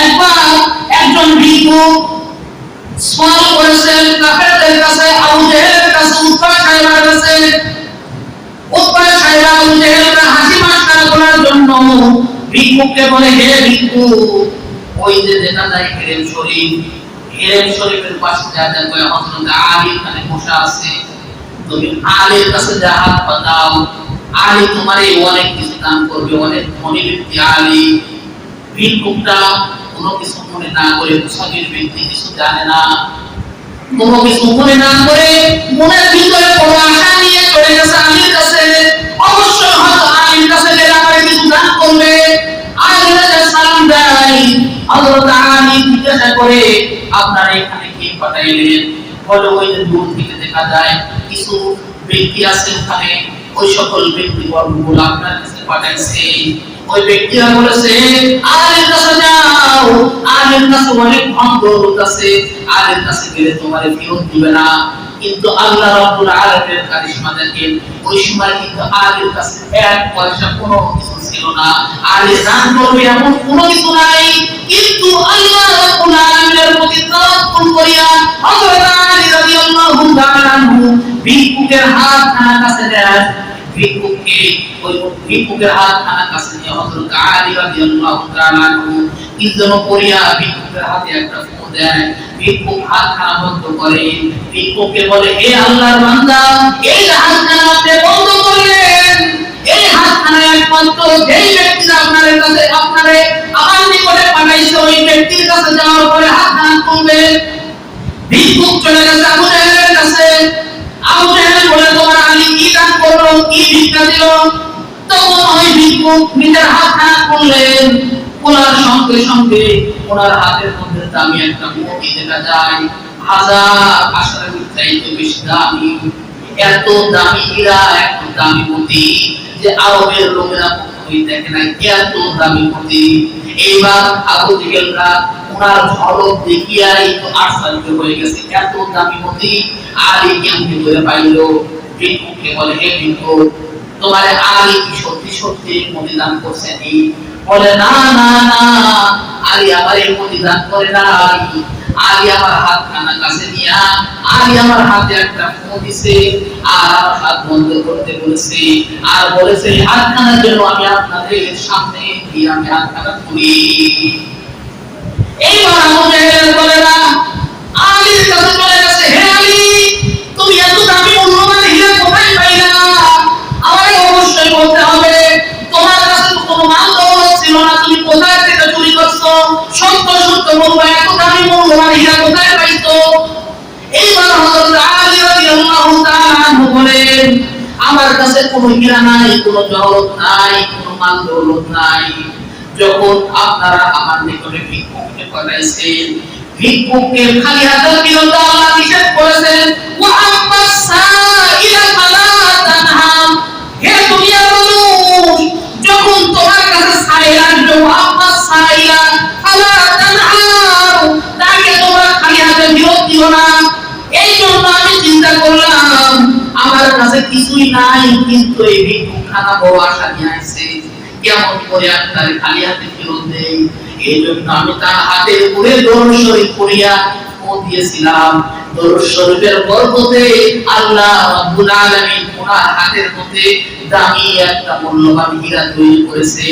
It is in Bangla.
একবার একজন ভিক্ষুক সওয়াল করেছেন কাফেরদের কাছে, আবু জেহেলের কাছে, উতবা সাহেবের কাছে। উতবা সাহেব আবু জেহেলকে হাসি মাস্কারা করার জন্য ভিক্ষুককে বলে, হে ভিক্ষুক, ওই যে দেখা যায় হেরেম শরীফ, হেরেম শরীফের পাশে যা যায় হযরত আলী এখানে বসে আছে, তুমি আলীর কাছে যা হাত পাতাও, আলী তোমার এই অনেক কিছু দান করবে, অনেক ধনী ব্যক্তি আলী। ভিক্ষুকটা কোনো কিছু মনে না করে, মুসাফির ব্যক্তি, কিছু জানে না, কোনো কিছু মনে না করে মনের ভিতরে বড় আশা নিয়ে চলে গেছে আলীর কাছে। অবশ্যই হয়তো আলীর কাছে গেলে আমার কিছু দান করবে। আলীর কাছে সালাম দেয়। হযরত আলী জিজ্ঞাসা করে, আপনারা এখানে কে পাঠাইলেন? বলে, ওই যে দূর থেকে দেখা যায় কিছু ব্যক্তি আছে ওখানে, ওই সকল ব্যক্তি বর্গগুলো আপনার কাছে পাঠাইছে। ওই ব্যক্তিরা বলেছে, আলীর কাছে যাও, আলীর কাছে অনেক ভঙ্গ আছে, আলীর কাছে গেলে তোমার ফেরত দিবে না। কিন্তু আল্লাহ রাব্বুল আলামিনের কারিশমা দেখেন, ওই সময় কিন্তু আলীর কাছে এক পয়সা কোনো কিছু ছিল না, আলী দান করবে এমন কোনো কিছু নাই। কিন্তু আল্লাহ রাব্বুল আলামিনের প্রতি তাওয়াক্কুল করিয়া হযরত আলী রাদিয়াল্লাহু তাআলা আনহু ভিক্ষুকের হাত খানা কাছে দেন। ভিক্ষুককে ওই ভিক্ষুকের হাত খানা কাছে নিয়ে হযরত আলী রাদিয়াল্লাহু তাআলা আনহু কি যেন করিয়া ভিক্ষুকের হাতে একটা ফু দেয়। ভিক্ষুক হাত খানা বন্ধ করে। ভিক্ষুককে বলে, হে আল্লাহর বান্দা, এই হাত খানা আপনি বন্ধ করলেন, এই হাত খানা একমাত্র যেই ব্যক্তি আপনার কাছে আপনারে আমার নিকটে পাঠাইছে, ওই ব্যক্তির কাছে যাওয়ার পরে হাত খানা খুলবে। ভিক্ষুক চলে গেছে আবু জাহেলের কাছে। আবু জাহেল বলে, তোমার আলী কি দান করলো, কি ভিক্ষা দিল? তখন ওই ভিক্ষুক নিজের হাত খানা খুললেন। খোলার সঙ্গে সঙ্গে ওনার হাতের মধ্যে দামি একটা মুঠি দেখা যায়, হাজার আশরাফির চাইতে বেশি দামি। এত দামি হীরা, এত দামি মুঠি যে আরবের লোকেরা কখনোই দেখে নাই, এত দামি মুঠি। এইবার আবু জেহেলরা ওনার ঝলক দেখিয়াই তো আশ্চর্য হয়ে গেছে, এত দামি মুঠি আলী কেমনে করে পাইল? ভিক্ষুককে বলে, হে ভিক্ষুক, তোমার আলী কি সত্যি সত্যি মুঠি দান করছেনি? বলে, না না না, আলী আমার এই মুঠি দান করে নাই। আলী আমার হাত খানা কাছে নিয়া আলী আমার হাতে একটা ফু দিছে, আর আমার হাত বন্ধ করতে বলেছে, আর বলেছে হাত খানার জন্য আমি আপনাদের সামনে দিয়ে আমি হাত খানা খুলি। এইবার আবু জাহেল বলে, না, আলীর কাছে চলে গেছে, হে আলী, তুমি এত দামি মূল্যবান হীরা কোথায় পাইলা? আমাকে অবশ্যই বলতে হবে, তোমার কাছে তো কোনো মাল দৌলত ছিল না, তুমি কোথায় থেকে চুরি করছো? সত্য সত্য বলবা, এত দামি মূল্যবান হীরা কোথায় পাইছো? এইবার হযরত আলী রাদিয়াল্লাহু তাআলা আনহু বলেন, আমার কাছে কোনো হীরা নাই, কোনো জহরত নাই, কোনো মাল দৌলত নাই। যখন আপনারা আমার নিকটে ভিক্ষুককে পাঠাইছেন, ভিক্ষুককে খালি হাতে ফেরত দেওয়া আল্লাহ নিষেধ করেছেন। ওয়া আম্মাস সাইলা ফালা তানহাম, হে দুনিয়ার মানুষ, যখন তোমার কাছে সাইল আসবে, ওয়া আম্মাস সাইলা ফালা তানহাম, তাকে তোমরা খালি হাতে ফেরত দিও না। এই জন্য আমি চিন্তা করলাম, আমার কাছে কিছুই নাই, কিন্তু এই ভিক্ষুক খানা বড় আশা নিয়ে আসছে, কেমন করে আপনার খালি হাতে ফেরত দেই? এই জন্য আমি তার হাতের উপরে দরুদ শরীফ পড়িয়া ফু দিয়েছিলাম। দরুদ শরীফের বরকতে আল্লাহ রাব্বুল আলামিন ওনার হাতের মধ্যে দামি একটা মূল্যবান হীরা তৈরি করেছে।